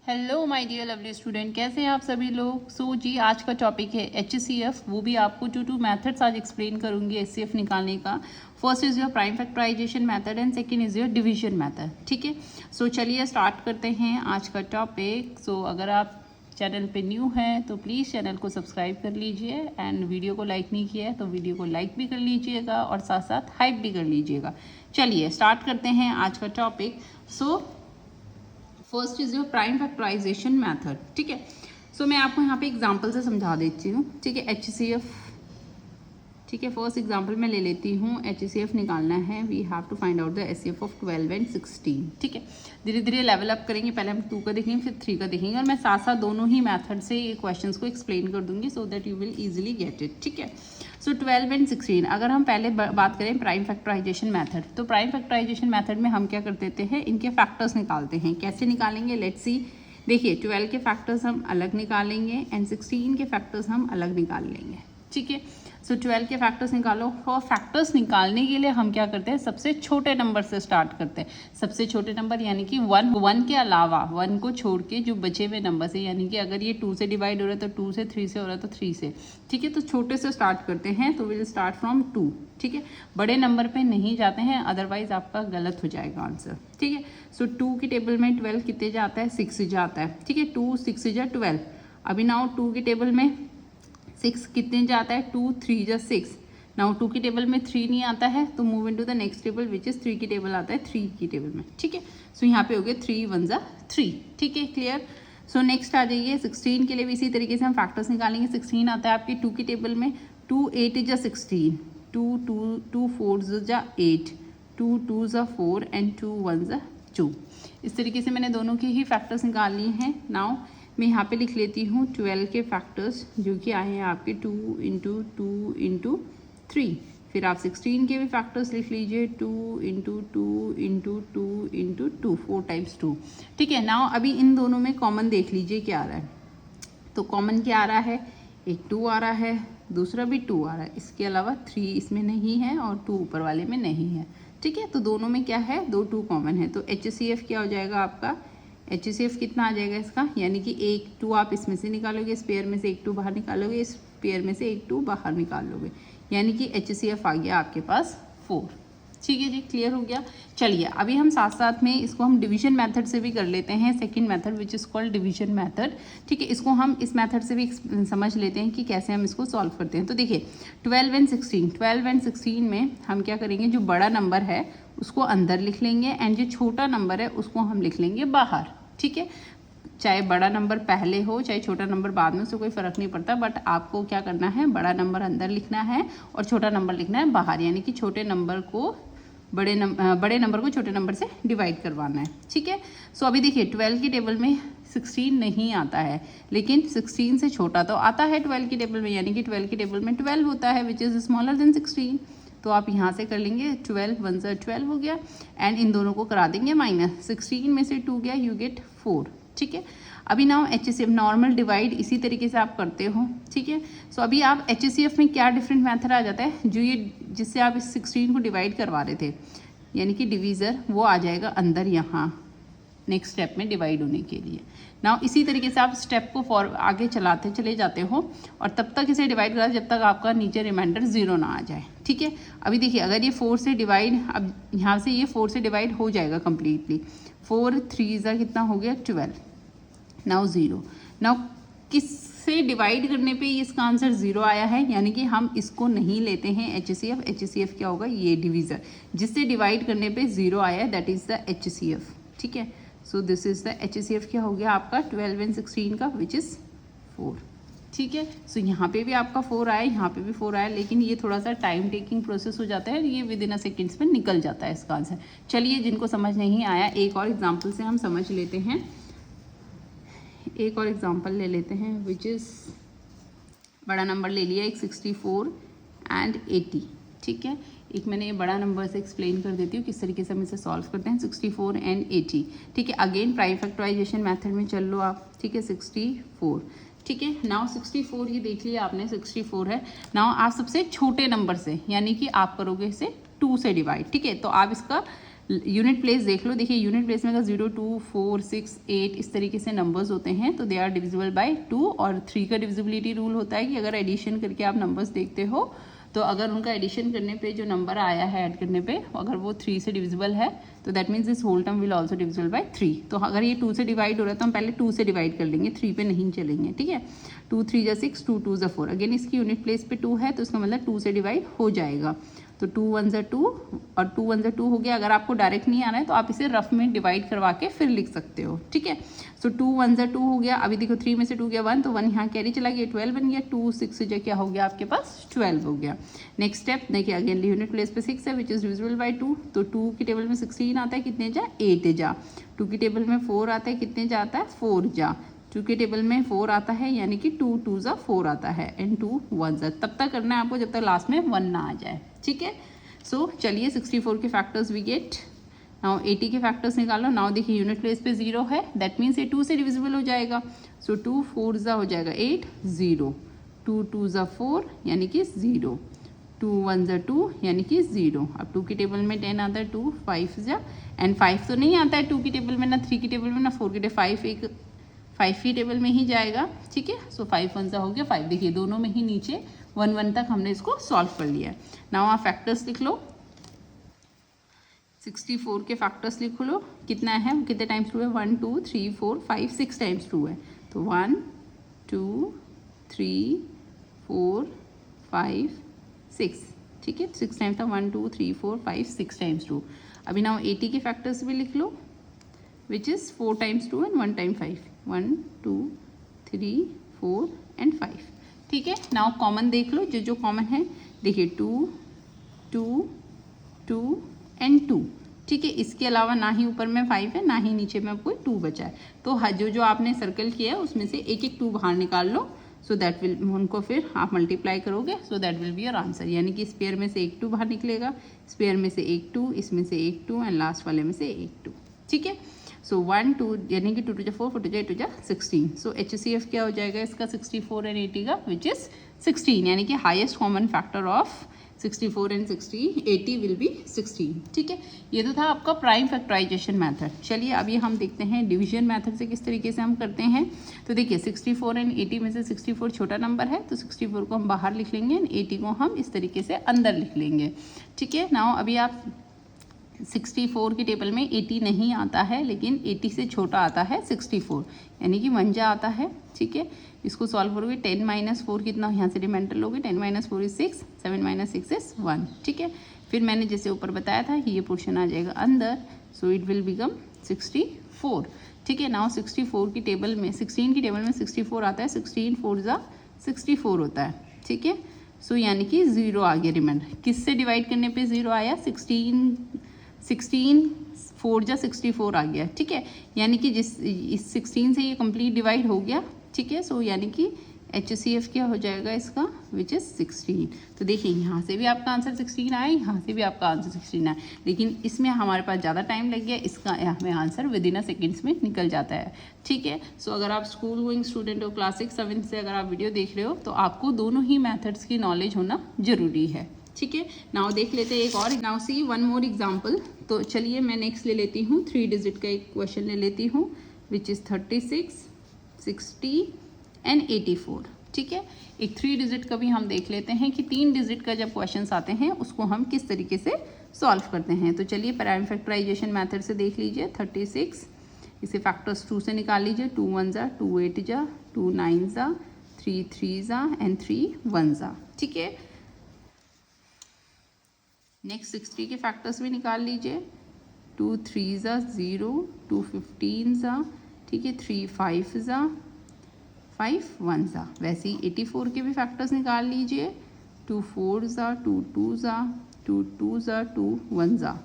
Hello my dear lovely student, कैसे हैं आप सभी लोग। जी आज का टॉपिक है HCF। वो भी आपको टू मेथड्स आज एक्सप्लेन करूंगी HCF निकालने का। First is your prime factorisation method and second is your division method. ठीक है, चलिए स्टार्ट करते हैं आज का टॉपिक। अगर आप चैनल पे न्यू हैं तो प्लीज़ चैनल को सब्सक्राइब कर लीजिए एंड वीडियो को लाइक नहीं किया है तो वीडियो को लाइक भी कर लीजिएगा और साथ साथ हाइप भी कर लीजिएगा। चलिए स्टार्ट करते हैं आज का topic. First is your prime factorisation method. ठीक है, मैं आपको यहाँ पे एग्जांपल से समझा देती हूँ। ठीक है, HCF। ठीक है, फर्स्ट एग्जांपल मैं ले लेती हूँ। HCF निकालना है, we have to find out the HCF of 12 and 16। ठीक है, धीरे धीरे लेवल अप करेंगे। पहले हम 2 का देखेंगे, फिर 3 का देखेंगे और मैं साथ साथ दोनों ही मेथड से ये क्वेश्चंस को एक्सप्लेन कर दूंगी so that you will easily get it. ठीक है, 12 एंड 16। अगर हम पहले बात करें प्राइम फैक्टराइजेशन मेथड, तो प्राइम फैक्टराइजेशन मेथड में हम क्या कर देते हैं, इनके फैक्टर्स निकालते हैं। कैसे निकालेंगे, लेट्स सी। देखिए 12 के फैक्टर्स हम अलग निकालेंगे एंड 16 के फैक्टर्स हम अलग निकाल लेंगे। ठीक है, 12 के फैक्टर्स निकालो। और फैक्टर्स निकालने के लिए हम क्या करते हैं, सबसे छोटे नंबर से स्टार्ट करते हैं। सबसे छोटे नंबर यानी कि 1 के अलावा 1 को छोड़ के जो बचे हुए नंबर से, यानी कि अगर ये 2 से डिवाइड हो रहा है तो 2 से, 3 से हो रहा है तो 3 से। ठीक है, तो छोटे से स्टार्ट करते हैं, तो विल स्टार्ट फ्रॉम 2। ठीक है, बड़े नंबर पे नहीं जाते हैं, अदरवाइज आपका गलत हो जाएगा आंसर। ठीक है, 2 की टेबल में 12 कितने जाता है, 6 जाता है। ठीक है, 2 6 जा 12। अभी नाउ 2 की टेबल में 6 कितने जाता है, 2 3 जा 6। नाउ 2 की टेबल में 3 नहीं आता है तो move into the next table which is 3 की टेबल आता है 3 की टेबल में। ठीक है, यहाँ पे हो गया 3 1 जा 3। ठीक है, क्लियर। नेक्स्ट आ जाइए 16 के लिए भी इसी तरीके से हम फैक्टर्स निकालेंगे। 16 आता है आपके 2 की टेबल में। 2 8 जा 16, 2 4 जा 8, 2 2 जा 4 एंड 2 1 जा 2। इस तरीके से मैंने दोनों की ही फैक्टर्स निकाल लिए हैं। नाउ मैं यहाँ पे लिख लेती हूँ 12 के फैक्टर्स जो कि आए हैं आपके 2 इंटू 2 इंटू 3। फिर आप 16 के भी फैक्टर्स लिख लीजिए 2 इंटू 2 इंटू 2 इंटू 2, 4 टाइम्स 2। ठीक है, नाउ अभी इन दोनों में कॉमन देख लीजिए क्या आ रहा है। तो कॉमन क्या आ रहा है, एक 2 आ रहा है, दूसरा भी 2 आ रहा है। इसके अलावा 3 इसमें नहीं है और 2 ऊपर वाले में नहीं है। ठीक है, तो दोनों में क्या है, 2 2 कॉमन है। तो HCF क्या हो जाएगा आपका, HCF कितना आ जाएगा इसका, यानी कि एक 2 आप इसमें से निकालोगे, इस पेयर में से एक 2 बाहर निकालोगे, इस पेयर में से एक 2 बाहर निकाल लोगे, यानी कि HCF आ गया आपके पास 4। ठीक है जी, क्लियर हो गया। चलिए अभी हम साथ साथ में इसको हम डिवीजन मेथड से भी कर लेते हैं। Second method which is called division method. ठीक है, इसको हम इस मेथड से भी समझ लेते हैं कि कैसे हम इसको सॉल्व करते हैं। तो देखिए 12 एंड 16 में हम क्या करेंगे, जो बड़ा नंबर है उसको अंदर लिख लेंगे एंड जो छोटा नंबर है उसको हम लिख लेंगे बाहर। ठीक है, चाहे बड़ा नंबर पहले हो चाहे छोटा नंबर बाद में, उससे कोई फ़र्क नहीं पड़ता, बट आपको क्या करना है, बड़ा नंबर अंदर लिखना है और छोटा नंबर लिखना है बाहर, यानी कि छोटे नंबर को बड़े नंबर को छोटे नंबर से डिवाइड करवाना है। ठीक है, अभी देखिए 12 की टेबल में 16 नहीं आता है, लेकिन 16 से छोटा तो आता है 12 की टेबल में, यानी कि 12 की टेबल में 12 होता है विच इज़ स्मॉलर देन 16। तो आप यहाँ से कर लेंगे 12 1 जा 12 हो गया एंड इन दोनों को करा देंगे माइनस। 16 में से 2 गया, यू गेट 4। ठीक है, अभी नाउ HCF नॉर्मल डिवाइड इसी तरीके से आप करते हो। ठीक है, अभी आप HCF में क्या डिफरेंट मेथड आ जाता है, जो ये जिससे आप इस 16 को डिवाइड करवा रहे थे, यानी कि डिवीज़र, वो आ जाएगा अंदर यहाँ नेक्स्ट स्टेप में डिवाइड होने के लिए। नाउ इसी तरीके से आप स्टेप को आगे चलाते चले जाते हो और तब तक इसे डिवाइड करा जब तक आपका नीचे रिमाइंडर 0 ना आ जाए। ठीक है, अभी देखिए अगर ये 4 से डिवाइड, अब यहाँ से ये 4 से डिवाइड हो जाएगा कम्प्लीटली। 4 3 जा कितना हो गया 12, नाउ 0। नाउ किससे डिवाइड करने पे इसका आंसर 0 आया है, यानी कि हम इसको नहीं लेते हैं HCF क्या होगा, ये डिवीज़र जिससे डिवाइड करने पे 0 आया है, दैट इज़ द HCF। ठीक है, दिस इज़ द HCF क्या हो गया आपका 12 एंड 16 का विच इज़ 4। ठीक है, यहाँ पे भी आपका 4 आया, यहाँ पे भी 4 आया, लेकिन ये थोड़ा सा टाइम टेकिंग प्रोसेस हो जाता है, ये विद इन अ सेकेंड्स में निकल जाता है इसका आंसर। चलिए जिनको समझ नहीं आया एक और एग्जाम्पल से हम समझ लेते हैं। एक और एग्जाम्पल ले लेते हैं विच इज़, बड़ा नंबर ले लिया एक 64 एंड 80। ठीक है, एक मैंने ये बड़ा नंबर से एक्सप्लेन कर देती हूँ किस तरीके से हम इसे सॉल्व करते हैं। 64 एंड 80। ठीक है, अगेन प्राइम फैक्टराइजेशन मेथड में चल लो आप। ठीक है, 64। ठीक है, नाउ 64 ये देख लिया आपने 64 है। नाउ आप सबसे छोटे नंबर से, यानी कि आप करोगे इसे 2 से डिवाइड। ठीक है, तो आप इसका यूनिट प्लेस देख लो, देखिए यूनिट प्लेस में अगर 0, 2, 4, 6, 8 इस तरीके से नंबर्स होते हैं तो दे आर डिविजिबल बाय 2। और 3 का डिविजिबिलिटी रूल होता है कि अगर एडिशन करके आप नंबर्स देखते हो तो अगर उनका एडिशन करने पे जो नंबर आया है ऐड करने पे अगर वो 3 से डिविजिबल है तो that means this whole term will also divisible by 3। तो अगर ये 2 से डिवाइड हो रहा है तो हम पहले 2 से डिवाइड कर लेंगे, 3 पे नहीं चलेंगे, ठीक है। 2 3 जा 6, 2 2 जा 4, अगेन इसकी यूनिट प्लेस पे 2 है तो इसका मतलब 2 से डिवाइड हो जाएगा। तो 2 1 जा 2 और 2 1 जा 2 हो गया। अगर आपको डायरेक्ट नहीं आना है तो आप इसे रफ में डिवाइड करवा के फिर लिख सकते हो, ठीक है। सो 2 1 जा 2 हो गया। अभी देखो 3 में से 2 गया 1 तो 1 यहाँ कैरी चला गया, 12 बन गया। 2 6 से जो क्या हो गया आपके पास 12 हो गया। नेक्स्ट स्टेप देखिए, अगेन यूनिट प्लेस पे 6 है विच इज डिविजिबल बाय 2। तो 2 की टेबल में 16 आता है, कितने जा 8 जा। 2 की टेबल में 4 आता है, कितने जा आता है 4 जा। 2 के टेबल में 4 आता है यानी कि 2 2 जा 4 आता है एंड 2 1 जा। तब तक करना है आपको जब तक लास्ट में 1 ना आ जाए, ठीक है। सो चलिए 64 के फैक्टर्स वी गेट। नाउ 80 के फैक्टर्स निकालो। नाउ देखिए यूनिट प्लेस पे 0 है, दैट मीन्स ये 2 से डिविजिबल हो जाएगा। सो 2 4 जा हो जाएगा 8 0। 2 2 जा 4 यानी कि 0। 2 1 जा 2 यानी कि 0। अब 2 की टेबल में 10 आता है, 2 5 जा एंड 5 तो नहीं आता है 2 की टेबल में, ना 3 की टेबल में, ना 4 की टेबल, 5 की टेबल में ही जाएगा, ठीक है। सो 5 1 जा हो गया 5। देखिए दोनों में ही नीचे 1 1 तक हमने इसको सॉल्व कर लिया है। नाउ आप फैक्टर्स लिख लो। 64 के फैक्टर्स लिख लो, कितना है कितने टाइम्स 2 है, 1 2 3 4 5 6 टाइम्स 2 है। तो 1 2 3 4 5 6, ठीक है। 6 टाइम्स था, 1 2 3 4 5 6 टाइम्स 2। अभी नाउ 80 के फैक्टर्स भी लिख लो which is 4 times 2 and 1 time 5। 1 2 3 4 and 5, ठीक है। नाउ कॉमन देख लो, जो जो कॉमन है देखिए 2 2 2 एंड 2, ठीक है। इसके अलावा ना ही ऊपर में 5 है ना ही नीचे में कोई 2 बचा है। तो जो जो आपने सर्कल किया है उसमें से एक एक 2 बाहर निकाल लो। सो दैट विल, उनको फिर आप मल्टीप्लाई करोगे, so that will be your answer. यानी कि स्पेयर में से एक 2 बाहर निकलेगा, स्पेयर में से एक 2, इसमें से एक 2 एंड लास्ट वाले में से एक 2, ठीक है। सो 1 2 यानी कि 2 2 जा 4 4 2 जा 8 2 जा 16। सो HCF क्या हो जाएगा इसका 64 एंड 80 का विच इज 16, यानी कि highest common factor of 64 and 80 will be 16, ठीक है। ये तो था आपका प्राइम फैक्टराइजेशन मेथड। चलिए अभी हम देखते हैं डिवीजन मेथड से किस तरीके से हम करते हैं। तो देखिए 64 एंड 80 में से 64 छोटा नंबर है तो 64 को हम बाहर लिख लेंगे एंड 80 को हम इस तरीके से अंदर लिख लेंगे, ठीक है। नाउ अभी आप 64 की टेबल में 80 नहीं आता है लेकिन 80 से छोटा आता है 64 यानी कि 1 जा आता है, ठीक है। इसको सॉल्व करोगे 10 माइनस 4 कितना यहाँ से रिमाइंडर लोगे, 10 माइनस 4 इज 6, 7 माइनस 6 इज 1, ठीक है। फिर मैंने जैसे ऊपर बताया था ये पोर्शन आ जाएगा अंदर, सो इट विल बिकम 64, ठीक है। नाउ 64 की टेबल में 16 की टेबल में 64 आता है, 16 4 जा 64 होता है, ठीक है। सो यानी कि 0 आ गया रिमाइंडर। किससे डिवाइड करने पे 0 आया, 16 4 जा 64 आ गया, ठीक है। यानी कि इस 16 से ये कंप्लीट डिवाइड हो गया, ठीक है। सो यानी कि HCF क्या हो जाएगा इसका विच इज़ 16। तो देखिए यहाँ से भी आपका आंसर 16 आया, यहाँ से भी आपका आंसर 16 आया, लेकिन इसमें हमारे पास ज़्यादा टाइम लग गया, इसका हमें answer with in a seconds में निकल जाता है, ठीक है। सो अगर आप स्कूल गोइंग स्टूडेंट हो, क्लास 6 7 से अगर आप वीडियो देख रहे हो तो आपको दोनों ही मैथड्स की नॉलेज होना ज़रूरी है, ठीक है। नाउ देख लेते हैं एक और। Now see one more example. तो चलिए मैं नेक्स्ट ले लेती हूँ, 3 डिजिट का एक क्वेश्चन ले लेती हूँ विच इज़ 36 60 एंड 84, ठीक है। एक 3 डिजिट का भी हम देख लेते हैं कि 3 डिजिट का जब क्वेश्चंस आते हैं उसको हम किस तरीके से सॉल्व करते हैं। तो चलिए प्राइम फैक्टराइजेशन मेथड से देख लीजिए। 36 इसे फैक्टर्स 2 से निकाल लीजिए। 2 1 जा 2 8 जा 2 9 जा 3 3 जा एंड 3 1 जा, ठीक है। नेक्स्ट 60 के फैक्टर्स भी निकाल लीजिए। 2 3 जा 0 2 15 जा, ठीक है। 3 5 जा 5 1 जा। वैसे ही 84 के भी फैक्टर्स निकाल लीजिए। 2 4 जा 2 2 जा 2 2 जा 2 1 जा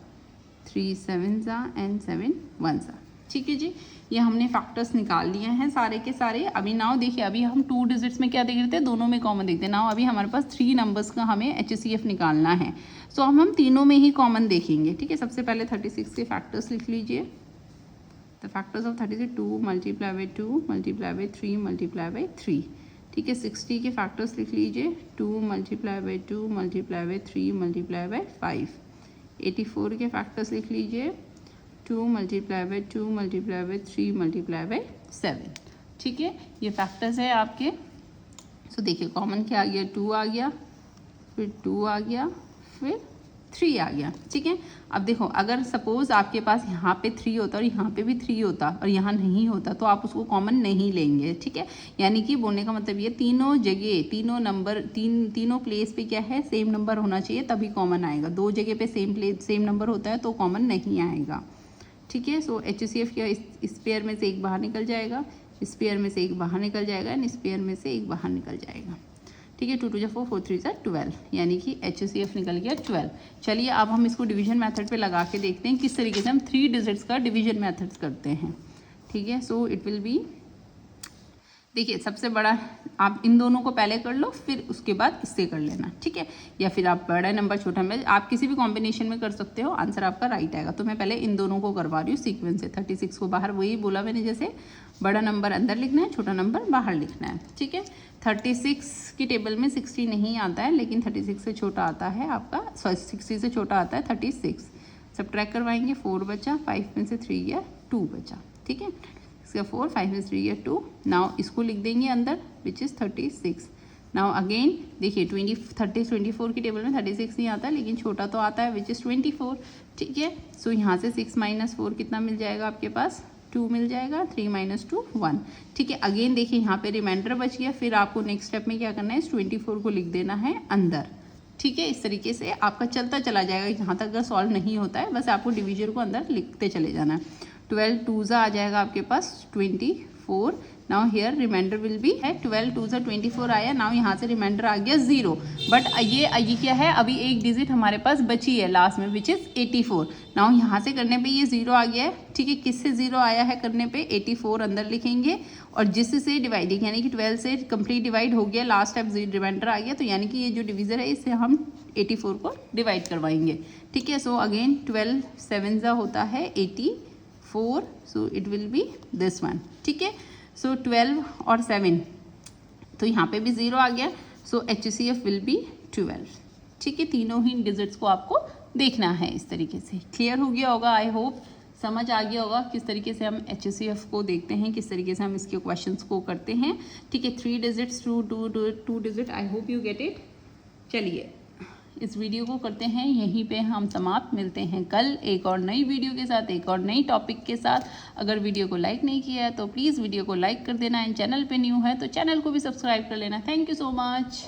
3 7 जा एंड 7 1 जा, ठीक है जी। ये हमने फैक्टर्स निकाल लिए हैं सारे के सारे। अभी नाउ देखिए, अभी हम 2 डिजिट्स में क्या देख रहे थे, दोनों में कॉमन देखते हैं। नाउ अभी हमारे पास 3 नंबर्स का हमें HCF निकालना है, सो हम तीनों में ही कॉमन देखेंगे, ठीक है। सबसे पहले 36 के फैक्टर्स लिख लीजिए। The factors of 36 2 multiply by 2 multiply by 3 multiply by 3, ठीक है। 60 के फैक्टर्स लिख लीजिए। 2 multiply by 2 multiply by 3 multiply by 5, 84 के फैक्टर्स लिख लीजिए, 2 multiply by 2 multiply by 3 multiply by 7, ठीक है, ये फैक्टर्स है आपके। सो देखिए कॉमन क्या आ गया, 2 आ गया, फिर 2 आ गया, फिर 3 आ गया, ठीक है। अब देखो अगर सपोज आपके पास यहाँ पे 3 होता और यहाँ पे भी 3 होता और यहाँ नहीं होता तो आप उसको कॉमन नहीं लेंगे, ठीक है। यानी कि बोलने का मतलब ये तीनों जगह, तीनों नंबर, तीनों प्लेस पे क्या है, सेम नंबर होना चाहिए तभी कॉमन आएगा। 2 जगह पे सेम नंबर होता है तो कॉमन नहीं आएगा, ठीक है। सो HCF क्या, इस पेयर में से एक बाहर निकल जाएगा, इस पेयर में से एक बाहर निकल जाएगा एंड इस पेयर में से एक बाहर निकल जाएगा, ठीक है। 2 2 4 4 3 12, यानी कि HCF निकल गया 12। चलिए अब हम इसको डिवीजन मेथड पे लगा के देखते हैं किस तरीके से हम 3 डिजिट्स का डिवीजन मेथड्स करते हैं, ठीक है। सो इट विल बी, देखिए सबसे बड़ा आप इन दोनों को पहले कर लो, फिर उसके बाद इससे कर लेना, ठीक है। या फिर आप बड़ा नंबर छोटा नंबर आप किसी भी कॉम्बिनेशन में कर सकते हो, आंसर आपका राइट आएगा। तो मैं पहले इन दोनों को करवा रही हूँ सीक्वेंस से। 36 को बाहर, वही बोला मैंने जैसे बड़ा नंबर अंदर लिखना है, छोटा नंबर बाहर लिखना है, ठीक है। 36 की टेबल में 60 नहीं आता है, लेकिन 36 से छोटा आता है आपका, सॉरी 60 से छोटा आता है 36। सब्ट्रैक्ट करवाएंगे, 4 बचा, 5 में से 3 गया, 2 बचा, ठीक है। इसका 4, 5 में 3 गया 2। नाउ इसको लिख देंगे अंदर विच इज़ 36। नाउ अगेन देखिए 24 की टेबल में 36 नहीं आता, लेकिन छोटा तो आता है विच इज़ 24, ठीक है। सो यहाँ से 6 - 4 कितना मिल जाएगा आपके पास, 2 मिल जाएगा, 3 - 2 1, ठीक है। अगेन देखिए यहाँ पे रिमाइंडर बच गया, फिर आपको नेक्स्ट स्टेप में क्या करना है, इस 24 को लिख देना है अंदर, ठीक है। इस तरीके से आपका चलता चला जाएगा, यहाँ तक अगर सॉल्व नहीं होता है, बस आपको डिवीजन को अंदर लिखते चले जाना है। 12 2 आ जाएगा आपके पास 24। Now here remainder will be है 12 2 24 आया। नाउ यहाँ से रिमाइंडर आ गया 0, बट ये क्या है, अभी एक डिजिट हमारे पास बची है लास्ट में विच इज़ 84। नाउ यहाँ से करने पे ये 0 आ गया है, ठीक है। किससे 0 आया है करने पे, 84 अंदर लिखेंगे और जिससे डिवाइड, यानी कि 12 से कंप्लीट डिवाइड हो गया, लास्ट टाइम रिमाइंडर आ गया, तो यानी कि ये जो डिवीजर है इससे हम 84 को डिवाइड करवाएंगे, ठीक है। सो अगेन 12 7 होता है 84, so it will be this one, ठीक है। सो 12 और 7, तो यहाँ पे भी 0 आ गया, सो HCF विल बी 12, ठीक है। तीनों ही डिजिट्स को आपको देखना है इस तरीके से। क्लियर हो गया होगा, आई होप समझ आ गया होगा किस तरीके से हम HCF को देखते हैं, किस तरीके से हम इसके क्वेश्चंस को करते हैं, ठीक है। 3 digits, 2 digit, I hope you get it. चलिए इस वीडियो को करते हैं यहीं पे हम समाप्त, मिलते हैं कल एक और नई वीडियो के साथ, एक और नई टॉपिक के साथ। अगर वीडियो को लाइक नहीं किया है तो प्लीज़ वीडियो को लाइक कर देना, एंड चैनल पे न्यू है तो चैनल को भी सब्सक्राइब कर लेना। Thank you so much.